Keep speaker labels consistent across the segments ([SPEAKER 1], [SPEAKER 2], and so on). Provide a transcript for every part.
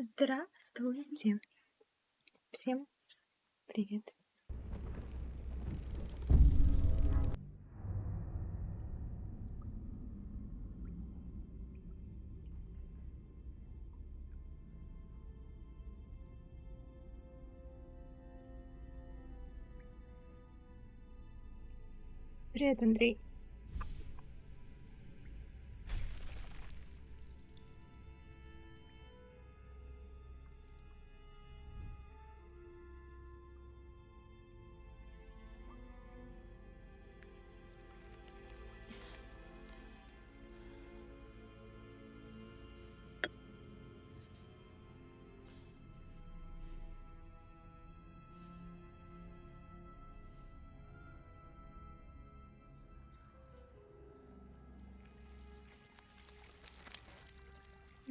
[SPEAKER 1] Здравствуйте. Всем привет. Привет, Андрей.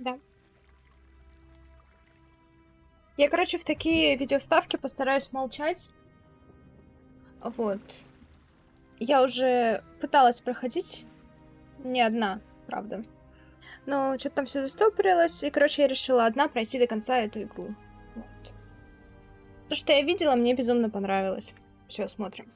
[SPEAKER 1] Да. Я, короче, в такие видеовставки постараюсь молчать. Вот. Я уже пыталась проходить. Не одна, правда. Но что-то там все застопорилось. И, короче, я решила одна пройти до конца эту игру. Вот. То, что я видела, мне безумно понравилось. Все, смотрим.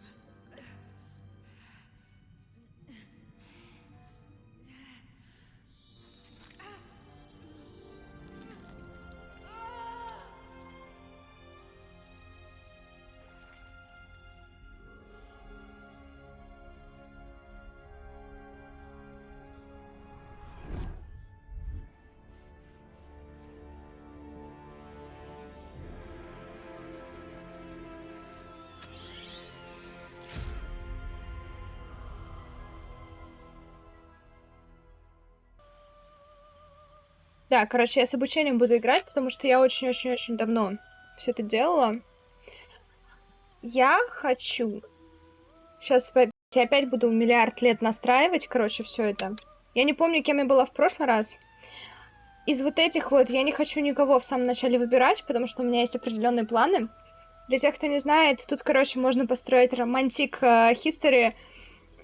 [SPEAKER 1] Да, короче, я с обучением буду играть, потому что я очень-очень-очень давно все это делала. Я хочу... Сейчас я опять буду миллиард лет настраивать, короче, все это. Я не помню, кем я была в прошлый раз. Из вот этих вот я не хочу никого в самом начале выбирать, потому что у меня есть определенные планы. Для тех, кто не знает, тут, короче, можно построить романтик history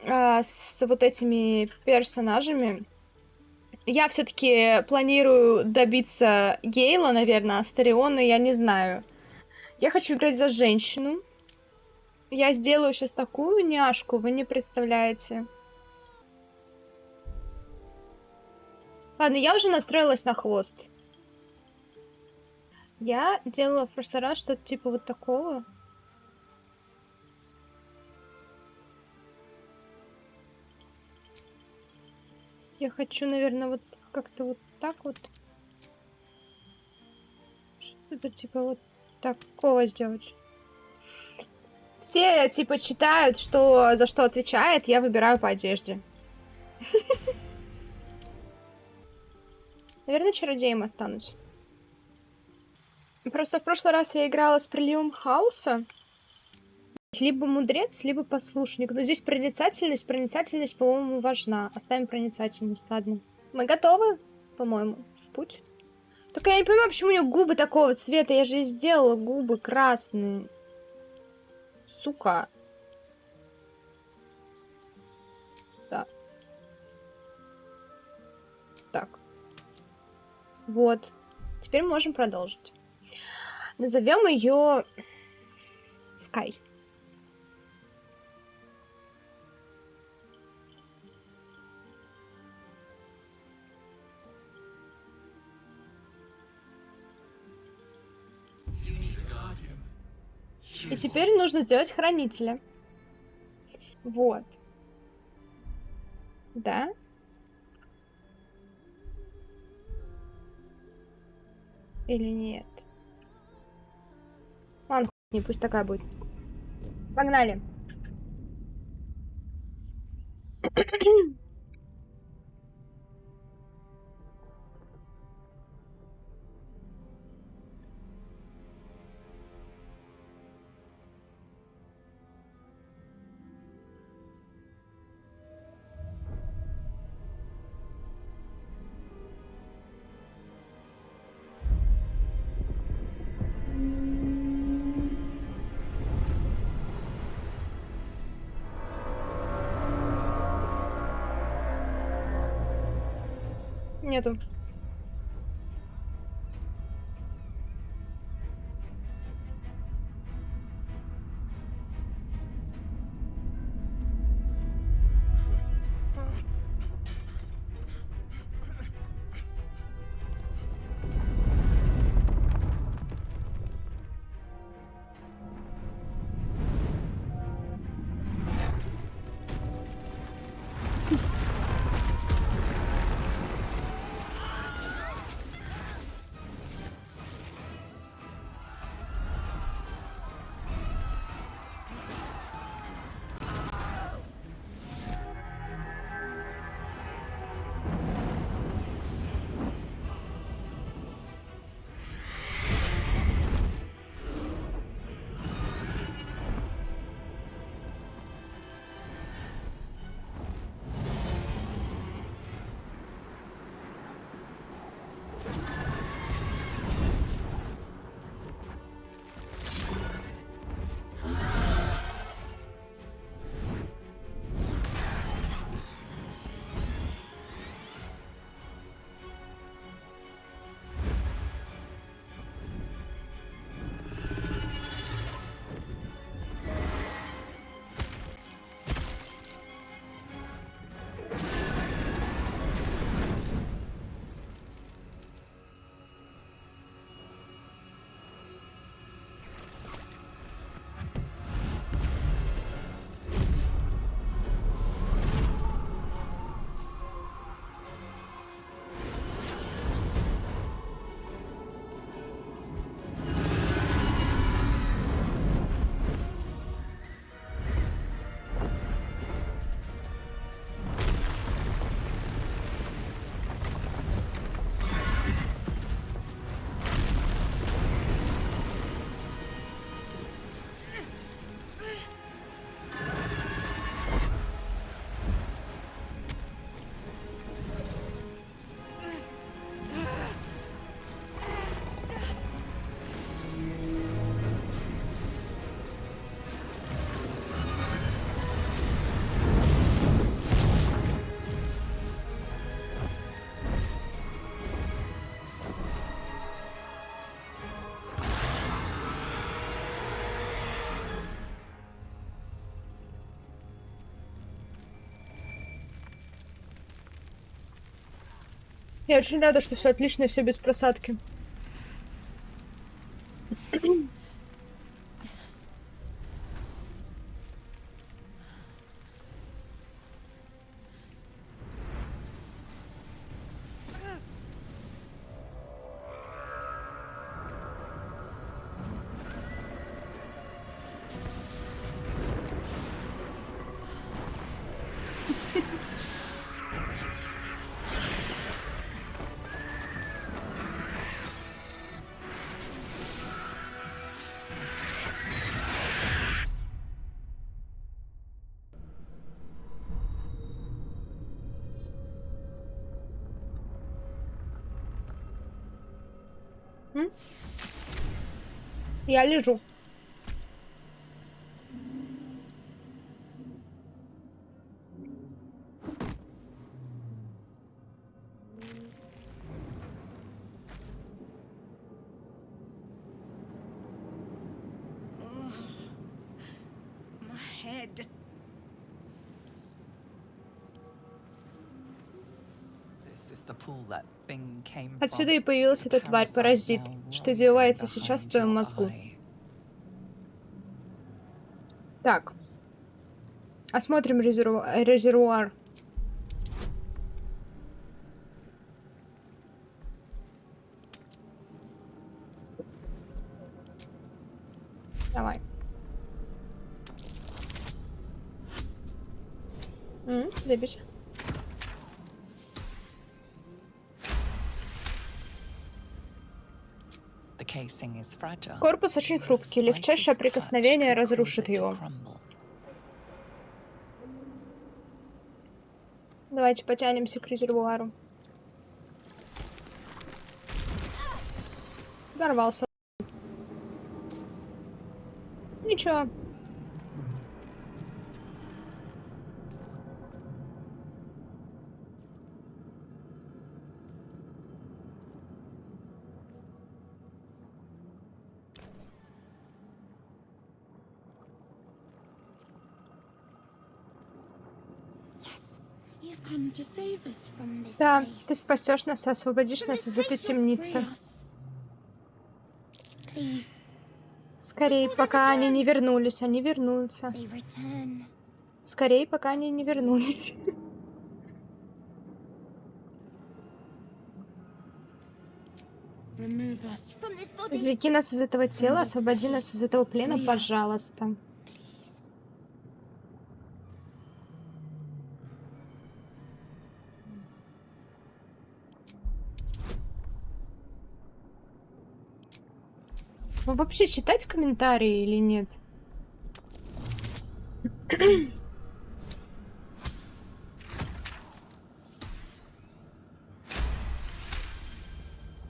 [SPEAKER 1] с вот этими персонажами. Я все-таки планирую добиться Гейла, наверное, Астариона, я не знаю. Я хочу играть за женщину. Я сделаю сейчас такую няшку, вы не представляете. Ладно, я уже настроилась на хвост. Я делала в прошлый раз что-то типа вот такого. Я хочу, наверное, вот как-то вот так вот. Что-то типа вот такого сделать. Все, типа, читают, что за что отвечает, я выбираю по одежде. Наверное, чародеем останусь. Просто в прошлый раз я играла с приливом хаоса. Либо мудрец, либо послушник. Но здесь проницательность. Проницательность, по-моему, важна. Оставим проницательность, ладно. Мы готовы, по-моему, в путь. Только я не понимаю, почему у нее губы такого цвета. Я же сделала губы красные. Сука. Да. Так. Вот. Теперь можем продолжить. Назовем ее Sky. И теперь нужно сделать хранителя. Вот. Да? Или нет? Ладно, не пусть такая будет. Погнали. Нету. Я очень рада, что все отлично и все без просадки. Я лежу. Отсюда и появилась эта тварь-паразит, что извивается сейчас в твоем мозгу. Так. Осмотрим резервуар. Давай. Запись. Корпус очень хрупкий, легчайшее прикосновение разрушит его. Давайте потянемся к резервуару. Дорвался. Ничего. Да, ты спасешь нас и освободишь нас из этой темницы. Скорее, пока они не вернулись. Они вернутся. Скорее, пока они не вернулись. Извлеки нас из этого тела, освободи нас из этого плена, пожалуйста. Вам вообще читать комментарии или нет?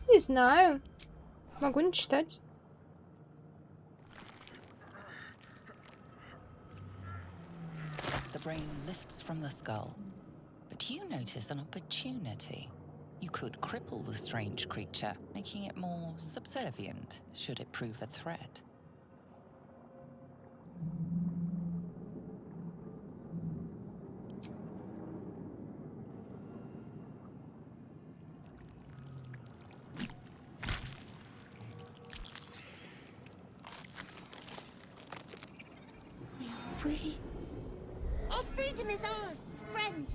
[SPEAKER 1] Не знаю. Могу не читать.
[SPEAKER 2] The brain lifts from the skull, but you notice an opportunity. You could cripple the strange creature, making it more subservient, should it prove a threat.
[SPEAKER 3] We are free. Our freedom is ours, friend.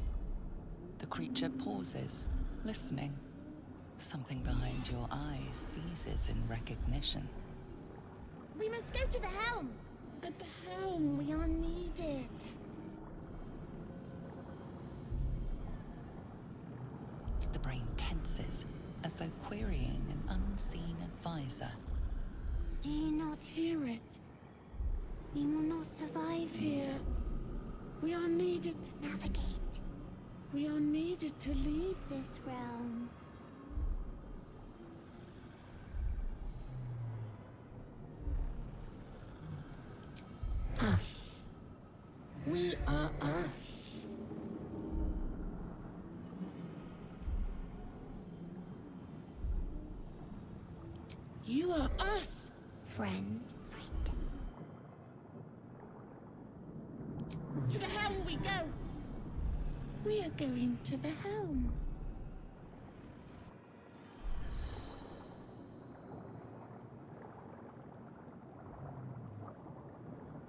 [SPEAKER 2] The creature pauses, listening. Something behind your eyes seizes in recognition.
[SPEAKER 3] We must go to the helm. At the helm, we are needed.
[SPEAKER 2] The brain tenses, as though querying an unseen advisor.
[SPEAKER 3] Do you not hear it? We will not survive here. We are needed to navigate. We are needed to leave this realm. Us. We are us. You are us, friend. To the helm we go. We are going to the helm.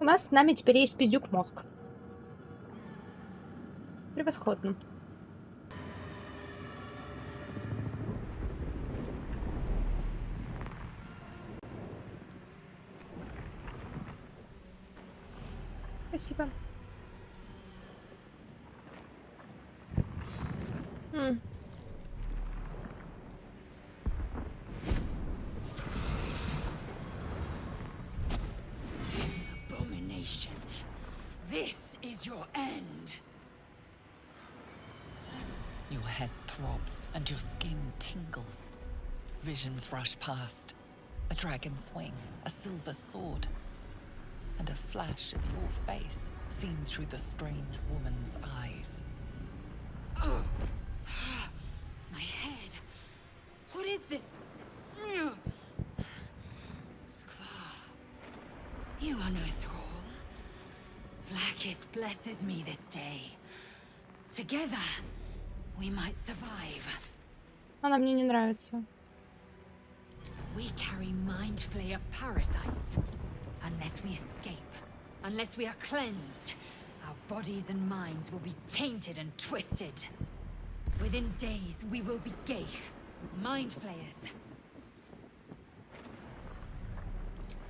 [SPEAKER 1] У нас с нами теперь есть пиздюк мозг. Превосходно. Спасибо.
[SPEAKER 2] Abomination. This is your end. Your head throbs and your skin tingles. Visions rush past. A dragon's wing, a silver sword, and a flash of your face seen through the strange woman's eyes. Oh, my head. What is this? Skvar, you are no thrall. Vlaakith blesses me this day. Together, we might survive.
[SPEAKER 1] Она мне не нравится.
[SPEAKER 2] We carry mind flayer parasites. Unless we escape, unless we are cleansed, our bodies and minds will be tainted and twisted. Within days, we will be Geich, mind flayers.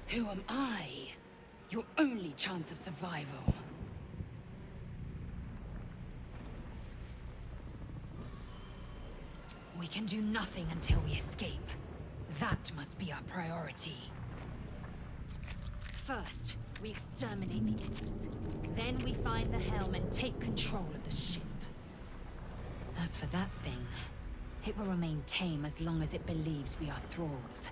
[SPEAKER 2] Who am I? Your only chance of survival. We can do nothing until we escape. That must be our priority. First, we exterminate the imps. Then we find the helm and take control of the ship. As for that thing, it will remain tame as long as it believes we are thralls.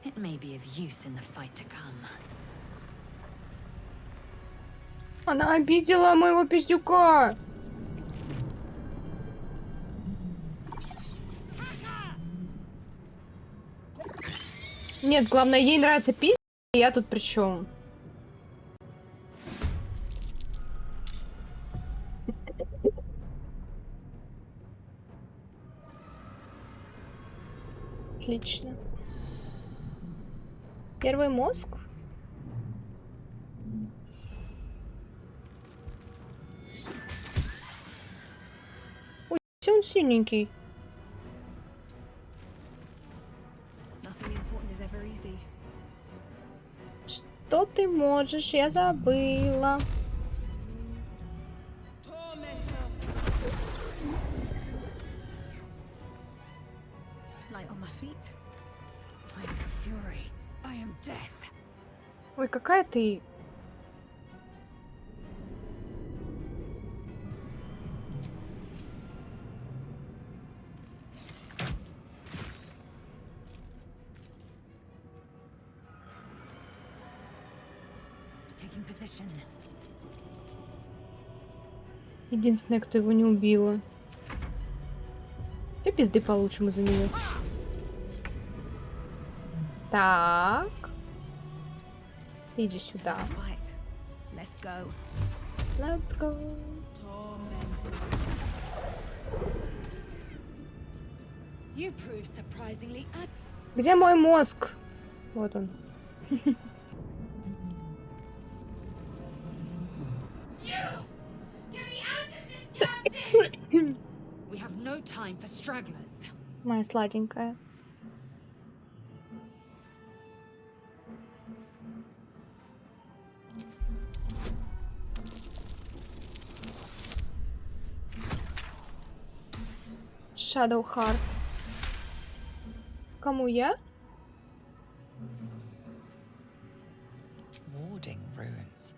[SPEAKER 2] It may be of use in the fight to come.
[SPEAKER 1] Она обидела моего пиздюка. Нет, главное, ей нравится пиздец, и я тут при чем? Отлично. Первый мозг. Ой, он сильненький. Что ты можешь? Я забыла. Ой, какая ты... Единственная, кто его не убила. Я пизды получим из-за нее. Так. Иди сюда. Let's go. Где мой мозг? Вот он. Моя сладенькая. Shadow Heart. Кому я?
[SPEAKER 2] Warding ruins.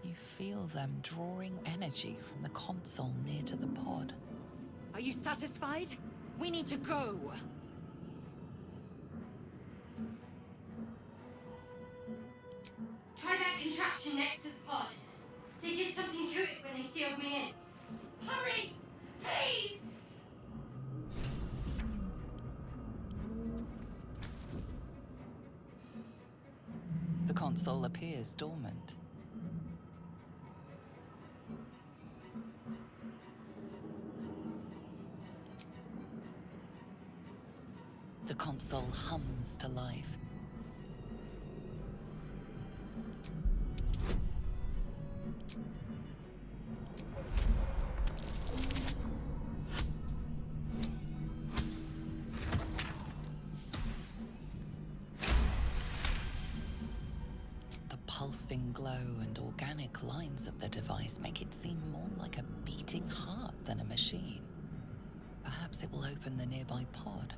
[SPEAKER 2] You feel them drawing energy from the console near to the pod. Are you satisfied? We need to go.
[SPEAKER 4] Try that contraption next to the pod. They did something to it when they sealed me in. Hurry! Please!
[SPEAKER 2] The console appears dormant. The console hums to life. pulsing glow and organic lines of the device make it seem more like a beating heart than a machine. Perhaps it will open the nearby pod.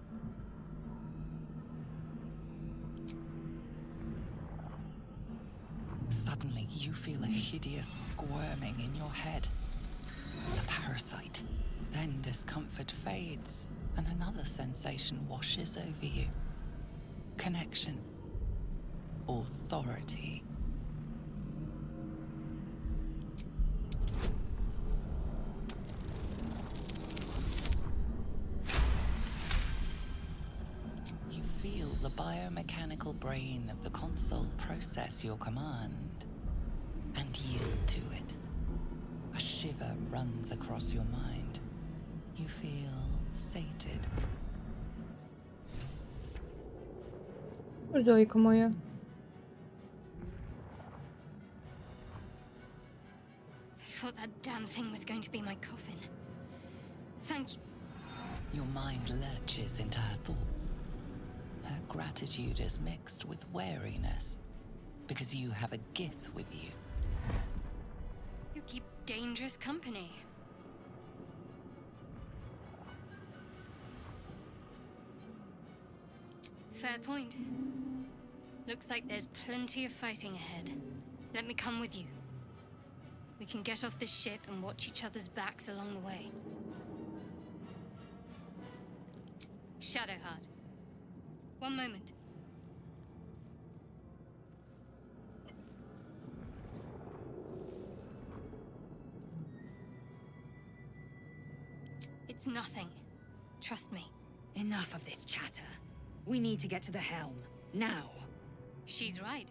[SPEAKER 2] Suddenly, you feel a hideous squirming in your head. The parasite. Then discomfort fades, and another sensation washes over you. Connection. Authority. You feel the biomechanical brain of the console process your command and yield to it. A shiver runs across your mind. You feel sated.
[SPEAKER 1] Зойка моя.
[SPEAKER 4] I thought that damn thing was going to be my coffin. Thank you.
[SPEAKER 2] Your mind lurches into her thoughts. Her gratitude is mixed with wariness, because you have a gift with you.
[SPEAKER 4] You keep dangerous company. Fair point. Looks like there's plenty of fighting ahead. Let me come with you. We can get off this ship and watch each other's backs along the way. Shadowheart. One moment. It's nothing. Trust me.
[SPEAKER 5] Enough of this chatter. We need to get to the helm. Now.
[SPEAKER 4] She's right.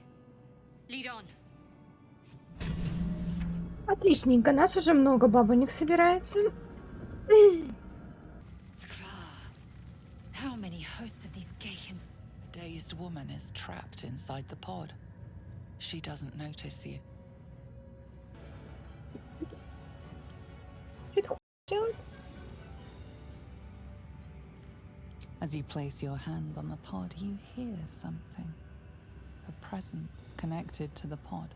[SPEAKER 4] Lead on.
[SPEAKER 1] Отличненько, нас уже много бабонек собирается.
[SPEAKER 5] How many hosts of these gay
[SPEAKER 2] A dazed woman is trapped inside the pod. She doesn't notice you.
[SPEAKER 1] Что это делать?
[SPEAKER 2] As you place your hand on the pod, you hear something. A presence connected to the pod,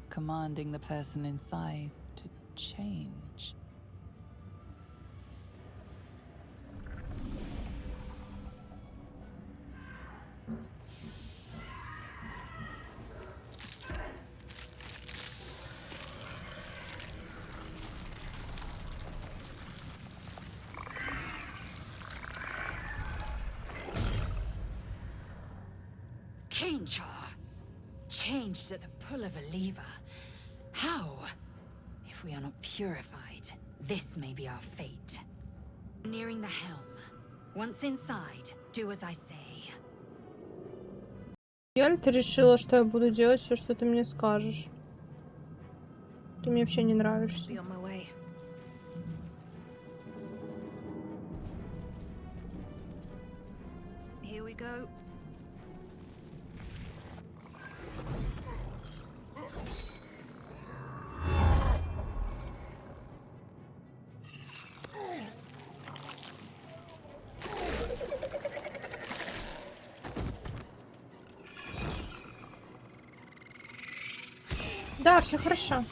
[SPEAKER 2] commanding the person inside to change.
[SPEAKER 5] Change her. Changed at the pull of a lever. How? If we are not purified, this may be our fate. Nearing the helm. Once inside, do as I say.
[SPEAKER 1] Яль, ты решила, что я буду делать все, что ты мне скажешь. Ты мне вообще не нравишься.
[SPEAKER 5] Be on my way. Here we go.
[SPEAKER 1] Да, все хорошо.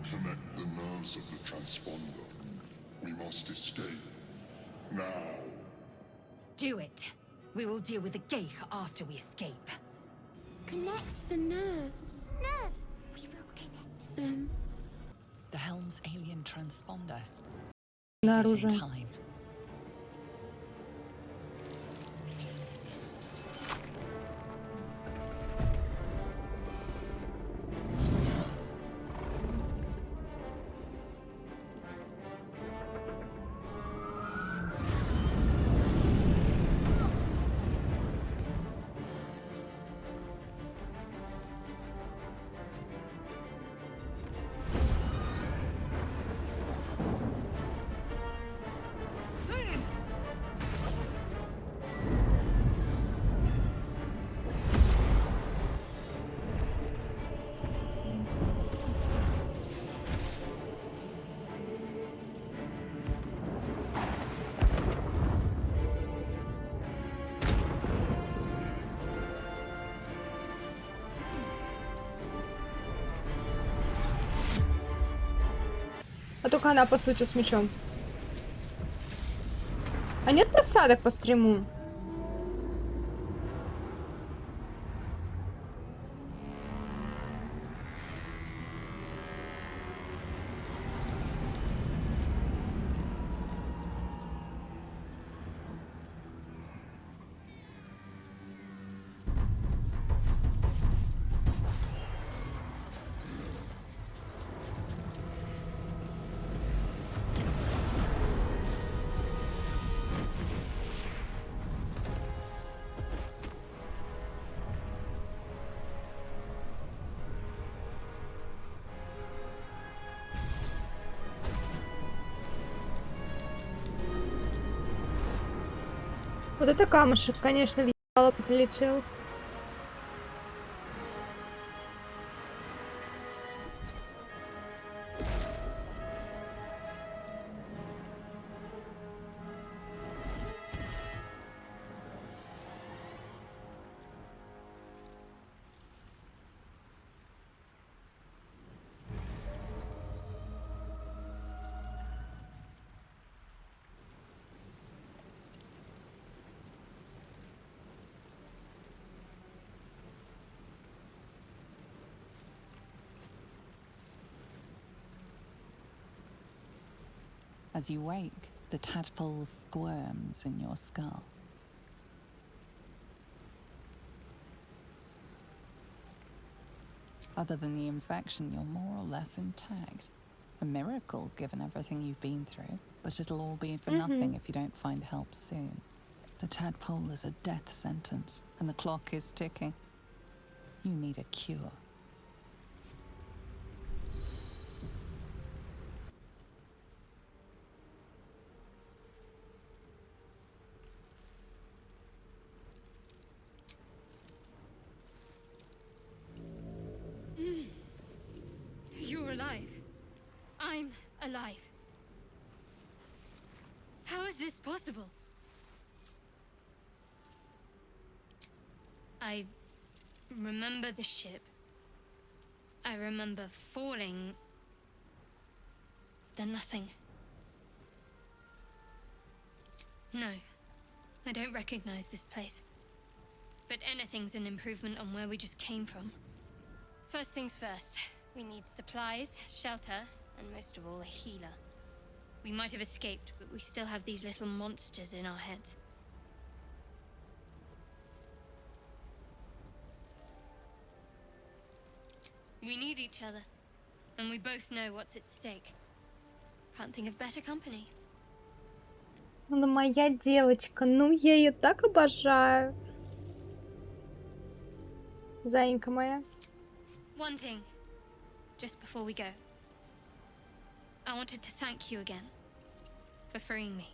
[SPEAKER 6] Connect the nerves of the transponder. We must escape. Now.
[SPEAKER 5] Do it. We will deal with the gate after we escape.
[SPEAKER 3] Connect the nerves. Nerves! We will connect them.
[SPEAKER 2] The helm's alien transponder.
[SPEAKER 1] На
[SPEAKER 2] Did in
[SPEAKER 1] оружие.
[SPEAKER 2] time.
[SPEAKER 1] А только она, по сути, с мечом. А нет просадок по стриму? Вот это камушек, конечно, въебало прилетел.
[SPEAKER 2] As you wake, the tadpole squirms in your skull. Other than the infection, you're more or less intact. A miracle, given everything you've been through, but it'll all be for nothing if you don't find help soon. The tadpole is a death sentence, and the clock is ticking. You need a cure.
[SPEAKER 4] You're alive. I'm alive. How is this possible? I remember the ship. I remember falling. Then nothing. No, I don't recognize this place. But anything's an improvement on where we just came from. First things first, we need supplies, shelter, and most of all, a healer. We might have escaped, but we still have these little monsters in our heads. We need each other, and we both know what's at stake. Can't think of better company.
[SPEAKER 1] Она моя девочка, ну я ее так обожаю. Заинька моя.
[SPEAKER 4] One thing, just before we go. I wanted to thank you again for freeing me.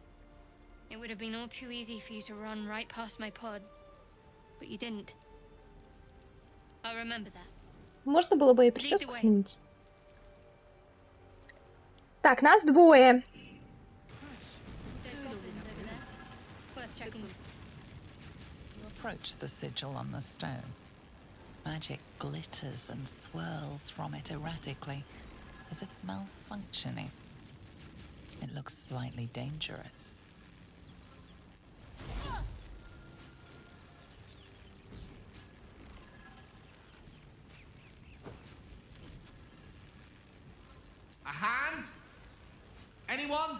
[SPEAKER 4] It would have been all too easy for you to run right past my pod, but you didn't. I'll remember that.
[SPEAKER 1] Можно было бы и прическу сменить. Так, нас двое.
[SPEAKER 2] You approach the sigil on the stone. Magic glitters and swirls from it erratically, as if malfunctioning. It looks slightly dangerous.
[SPEAKER 7] A hand? Anyone?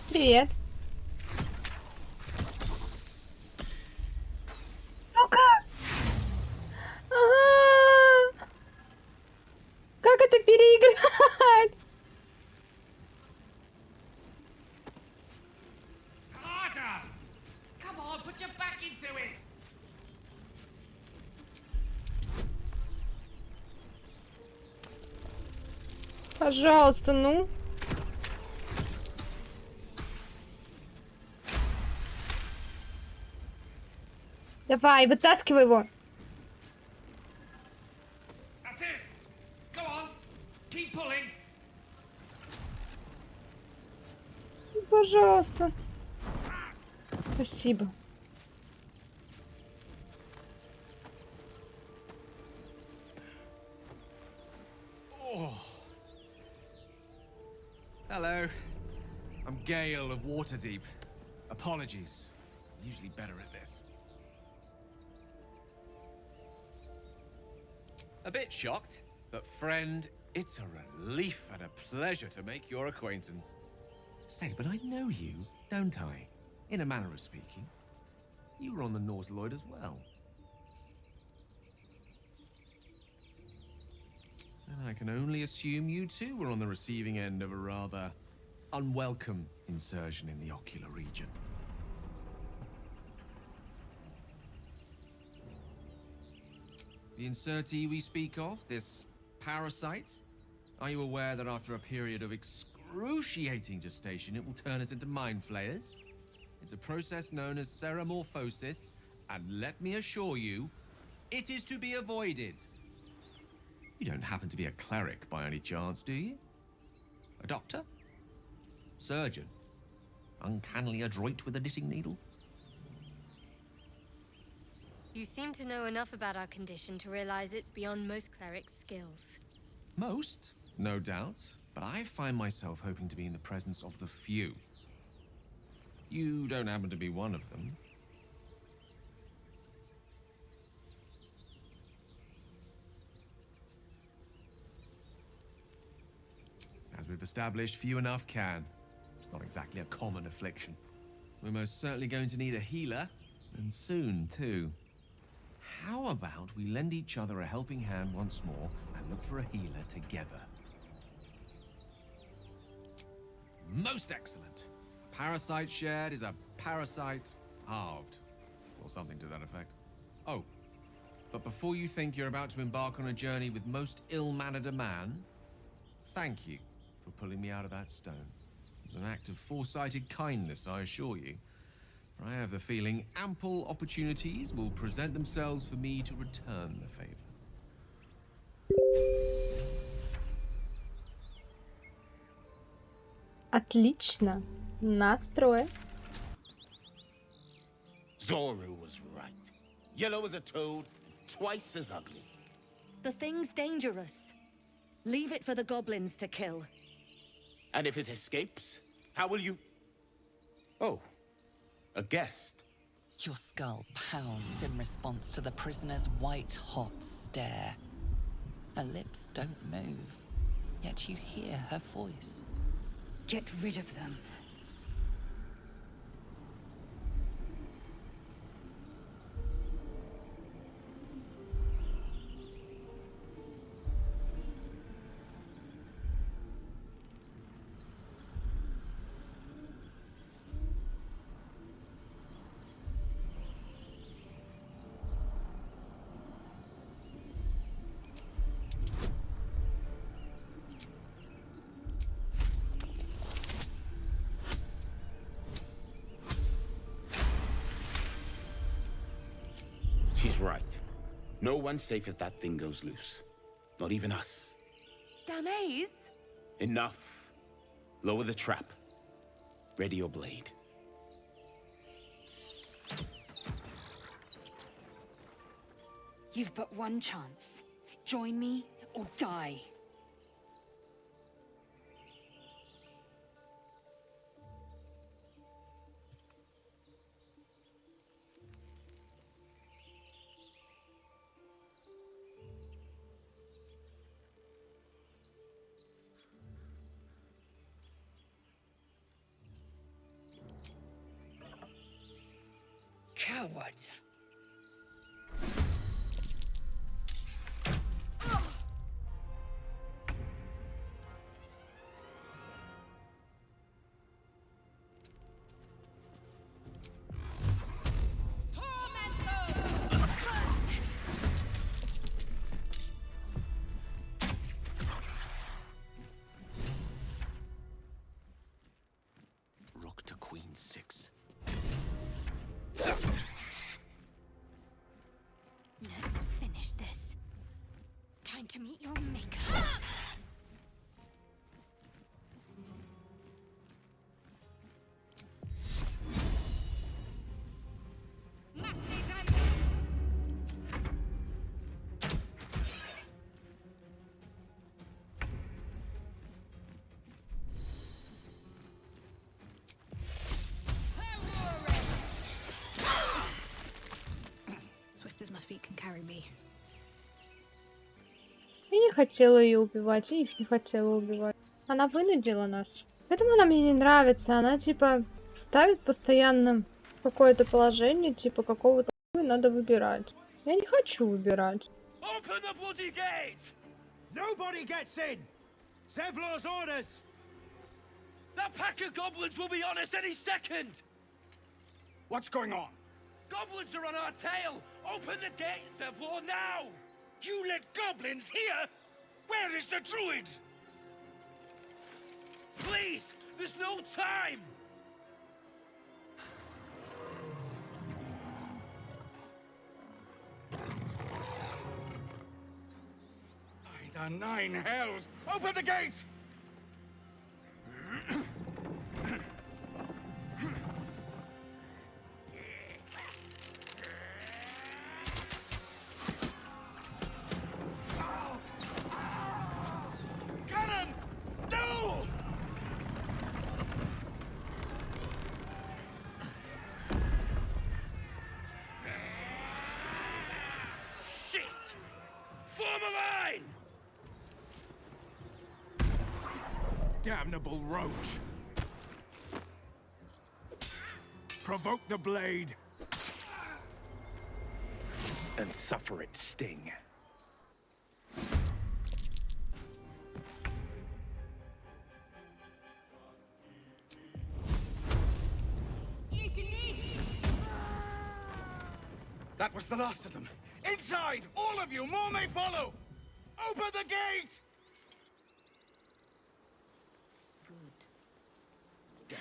[SPEAKER 1] Привет. Сука! А-а-а! Как это переиграть?
[SPEAKER 7] Harder! Come on, put your back into it!
[SPEAKER 1] Пожалуйста, ну. Давай, вытаскивай его.
[SPEAKER 7] That's it! Go on! Keep pulling!
[SPEAKER 1] Пожалуйста. Спасибо.
[SPEAKER 7] Hello. I'm Gale of Waterdeep. Apologies. I'm usually better at this. A bit shocked, but friend, it's a relief and a pleasure to make your acquaintance. Say, but I know you, don't I? In a manner of speaking. You were on the Nautiloid as well. And I can only assume you too were on the receiving end of a rather unwelcome insertion in the ocular region. The insertee we speak of, this parasite, are you aware that after a period of excruciating gestation, it will turn us into mind flayers? It's a process known as ceramorphosis, and let me assure you, it is to be avoided. You don't happen to be a cleric by any chance, do you? A doctor? Surgeon? Uncannily adroit with a knitting needle?
[SPEAKER 4] You seem to know enough about our condition to realize it's beyond most clerics' skills.
[SPEAKER 7] Most, no doubt, but I find myself hoping to be in the presence of the few. You don't happen to be one of them. As we've established, few enough can. It's not exactly a common affliction. We're most certainly going to need a healer, and soon, too. How about we lend each other a helping hand once more and look for a healer together? Most excellent. Parasite shared is a parasite halved, or something to that effect. Oh, but before you think you're about to embark on a journey with most ill-mannered a man, thank you for pulling me out of that stone. It was an act of foresighted kindness, I assure you. For I have the feeling ample opportunities will present themselves for me to return the favor.
[SPEAKER 1] Отлично. Настрой.
[SPEAKER 8] Zoru was right. Yellow as a toad, twice as ugly.
[SPEAKER 9] The thing's dangerous. Leave it for the goblins to kill.
[SPEAKER 8] And if it escapes, how will you... Oh, a guest.
[SPEAKER 2] Your skull pounds in response to the prisoner's white-hot stare. Her lips don't move, yet you hear her voice.
[SPEAKER 9] Get rid of them.
[SPEAKER 8] She's right. No one's safe if that thing goes loose. Not even us.
[SPEAKER 9] Damaze?
[SPEAKER 8] Enough. Lower the trap. Ready your blade.
[SPEAKER 9] You've but one chance. Join me or die.
[SPEAKER 5] Coward.
[SPEAKER 7] Rook to Queen 6.
[SPEAKER 4] Let's finish this. Time to meet your maker.
[SPEAKER 5] carry me.
[SPEAKER 1] Я не хотела ее убивать, и их не хотела убивать. Она вынудила нас. Поэтому она мне не нравится. Она, типа, ставит постоянно в какое-то положение, типа, какого-то хуя надо выбирать. Я не хочу выбирать.
[SPEAKER 10] Open the bloody gate! Nobody gets in! Zevlor's orders! That pack of goblins will be on us any second!
[SPEAKER 8] What's going on?
[SPEAKER 10] Goblins are on our tail! Open the gate, Zevlor, now!
[SPEAKER 11] You let goblins here? Where is the druid?
[SPEAKER 10] Please! There's no time!
[SPEAKER 11] By the 9 hells! Open the gate! Cannon! No!
[SPEAKER 10] Shit! Form a line!
[SPEAKER 11] Damnable roach! Provoke the blade! And suffer its sting. That was the last of them. Inside! All of you! More may follow! Open the gate! Damn.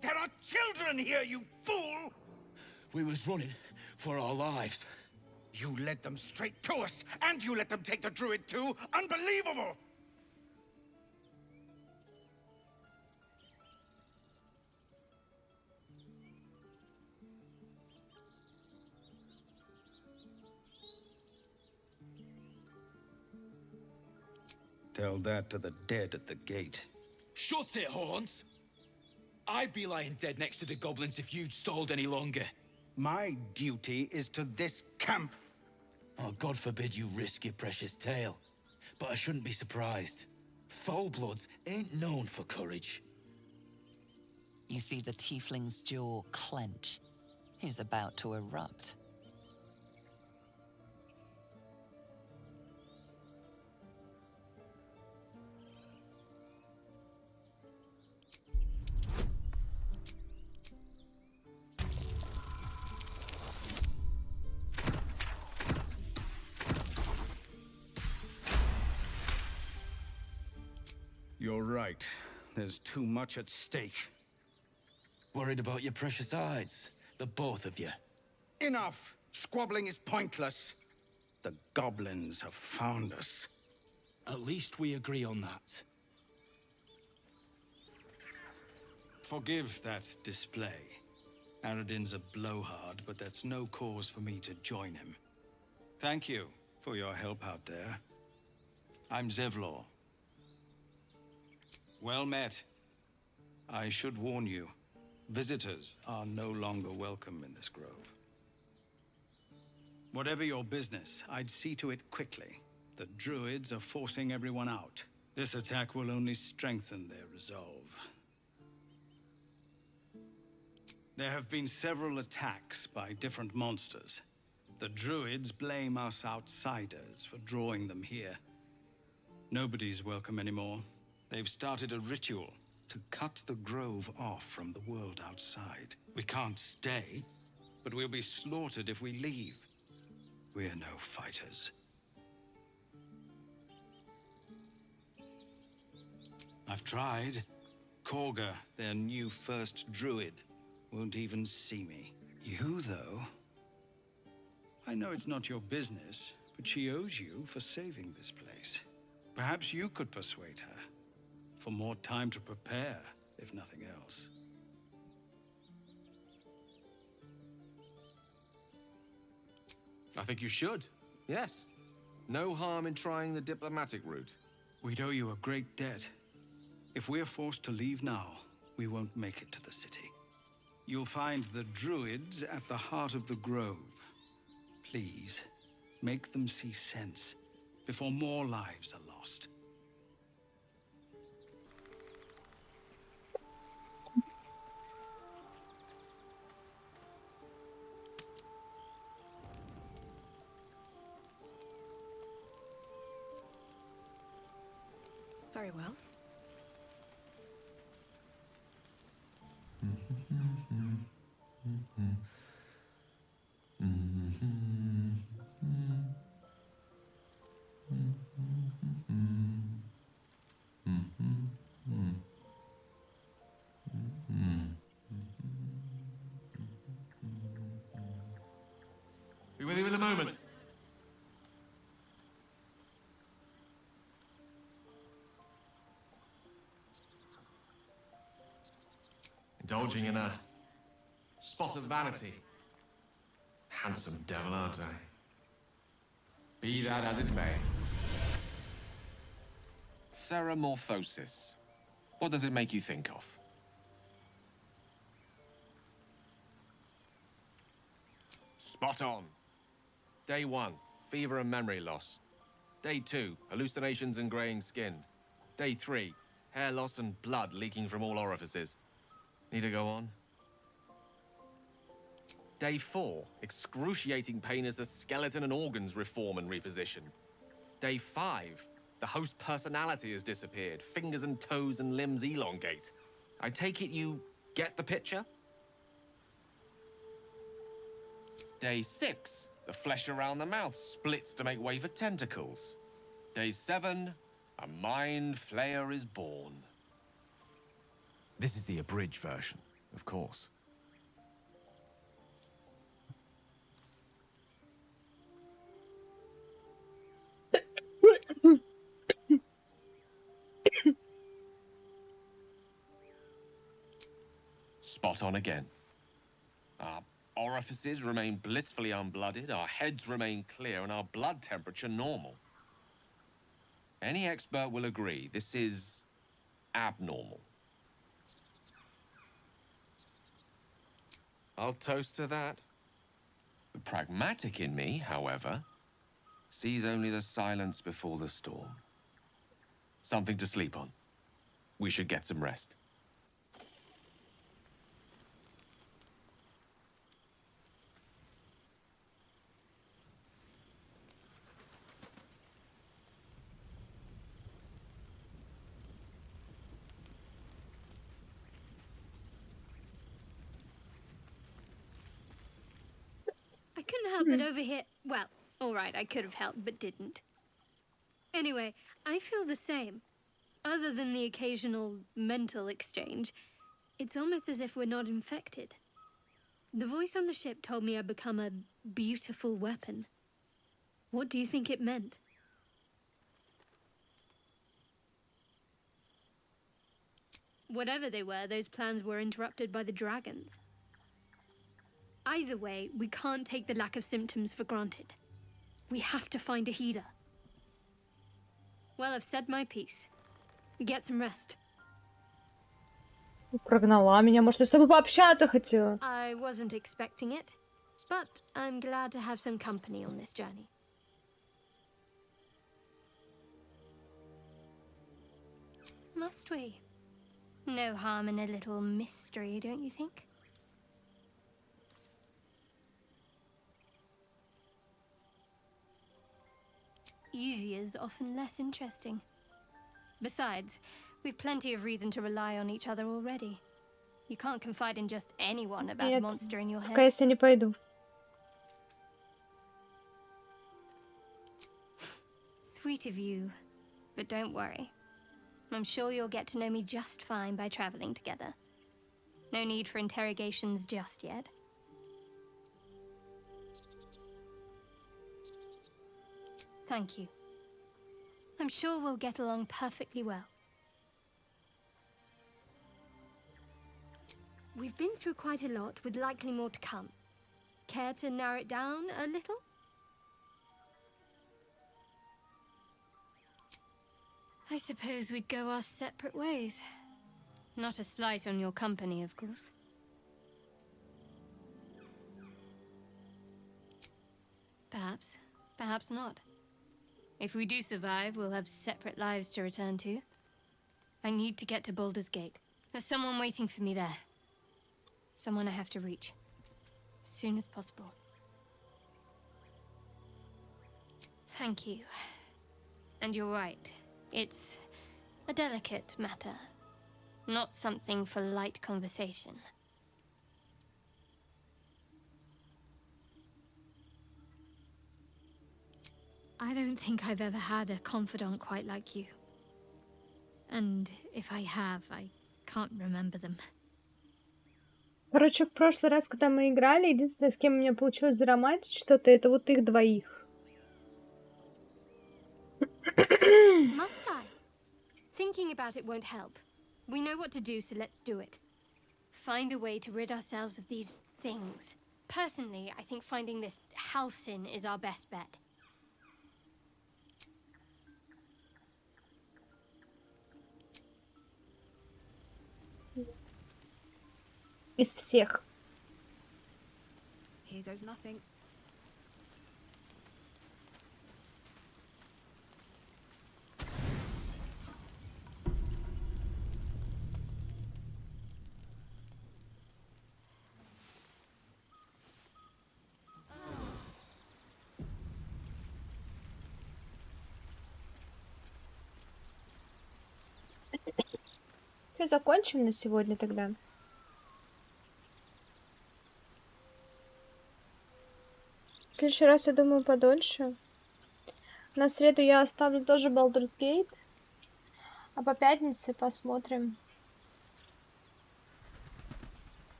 [SPEAKER 11] There are children here, you fool!
[SPEAKER 10] We was running for our lives.
[SPEAKER 11] You led them straight to us, and you let them take the druid too? Unbelievable! Tell that to the dead at the gate.
[SPEAKER 10] Shut it, Horns! I'd be lying dead next to the goblins if you'd stalled any longer.
[SPEAKER 11] My duty is to this camp.
[SPEAKER 10] Oh, God forbid you risk your precious tail. But I shouldn't be surprised. Foulbloods ain't known for courage.
[SPEAKER 2] You see the tiefling's jaw clench. He's about to erupt.
[SPEAKER 11] You're right. There's too much at stake.
[SPEAKER 10] Worried about your precious hides, the both of you.
[SPEAKER 11] Enough! Squabbling is pointless. The goblins have found us.
[SPEAKER 10] At least we agree on that.
[SPEAKER 11] Forgive that display. Aradin's a blowhard, but that's no cause for me to join him. Thank you for your help out there. I'm Zevlor. Well met. I should warn you, visitors are no longer welcome in this grove. Whatever your business, I'd see to it quickly. The druids are forcing everyone out. This attack will only strengthen their resolve. There have been several attacks by different monsters. The druids blame us outsiders for drawing them here. Nobody's welcome anymore. They've started a ritual to cut the grove off from the world outside. We can't stay, but we'll be slaughtered if we leave. We're no fighters. I've tried. Korga, their new first druid, won't even see me. You, though? I know it's not your business, but she owes you for saving this place. Perhaps you could persuade her. For more time to prepare, if nothing else.
[SPEAKER 7] I think you should. Yes. No harm in trying the diplomatic route.
[SPEAKER 11] We'd owe you a great debt. If we're forced to leave now, we won't make it to the city. You'll find the druids at the heart of the grove. Please, make them see sense before more lives are lost.
[SPEAKER 9] Very well.
[SPEAKER 7] Be with you in a moment. Indulging in a spot of vanity. Handsome devil, aren't I? Be that as it may. Ceramorphosis. What does it make you think of? Spot on. Day 1, fever and memory loss. Day 2, hallucinations and graying skin. Day 3, hair loss and blood leaking from all orifices. Need to go on? Day 4, excruciating pain as the skeleton and organs reform and reposition. Day 5, the host personality has disappeared. Fingers and toes and limbs elongate. I take it you get the picture? Day 6, the flesh around the mouth splits to make way for tentacles. Day 7, a mind flayer is born. This is the abridged version, of course. Spot on again. Our orifices remain blissfully unblooded, our heads remain clear, and our blood temperature normal. Any expert will agree this is abnormal. I'll toast to that. The pragmatic in me, however, sees only the silence before the storm. Something to sleep on. We should get some rest.
[SPEAKER 4] I couldn't help but overhear. Well, all right, I could have helped, but didn't. Anyway, I feel the same. Other than the occasional mental exchange, it's almost as if we're not infected. The voice on the ship told me I'd become a beautiful weapon. What do you think it meant? Whatever they were, those plans were interrupted by the dragons. Either way, we can't take the lack of symptoms for granted. We have to find a healer. Well, I've said my piece. Get some rest.
[SPEAKER 1] Прогнала меня. Может, я с тобой пообщаться хотела?
[SPEAKER 4] I wasn't expecting it, but I'm glad to have some company on this journey. Must we? No harm in a little mystery, don't you think? Easier is often less interesting. Besides, we've plenty of reason to rely on each other already. You can't confide in just anyone about a monster in your
[SPEAKER 1] в
[SPEAKER 4] head.
[SPEAKER 1] КС я не пойду.
[SPEAKER 4] Sweet of you, but don't worry. I'm sure you'll get to know me just fine by traveling together. No need for interrogations just yet. Thank you. I'm sure we'll get along perfectly well. We've been through quite a lot, with likely more to come. Care to narrow it down a little? I suppose we'd go our separate ways. Not a slight on your company, of course. Perhaps. Perhaps not. If we do survive, we'll have separate lives to return to. I need to get to Baldur's Gate. There's someone waiting for me there. Someone I have to reach. As soon as possible. Thank you. And you're right. It's a delicate matter. Not something for light conversation. I don't think I've ever had a confidant quite like you. And if I have, I can't remember them.
[SPEAKER 1] Короче, в прошлый раз, когда мы играли, единственное, с кем у меня получилось заромантить что-то, это вот их двоих.
[SPEAKER 4] Must I? Thinking about it won't help. We know what to do, so let's do it. Find a way to rid ourselves of these things. Personally, I think finding this Halcyon is our best bet.
[SPEAKER 1] Из всех.
[SPEAKER 12] Here goes nothing.
[SPEAKER 1] Все, закончим на сегодня тогда. В следующий раз, я думаю, подольше. На среду я оставлю тоже Baldur's Gate. А по пятнице посмотрим.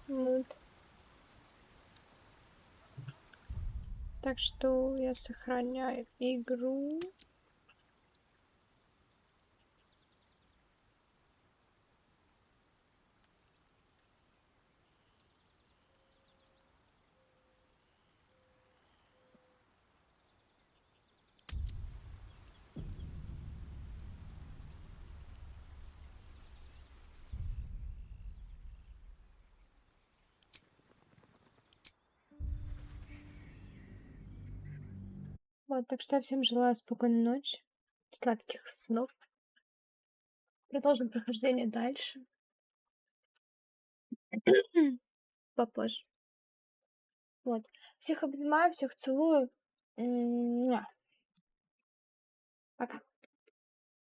[SPEAKER 1] Вот. Так что я сохраняю игру. Вот, так что я всем желаю спокойной ночи, сладких снов. Продолжим прохождение дальше. Попозже. Вот. Всех обнимаю, всех целую. Пока.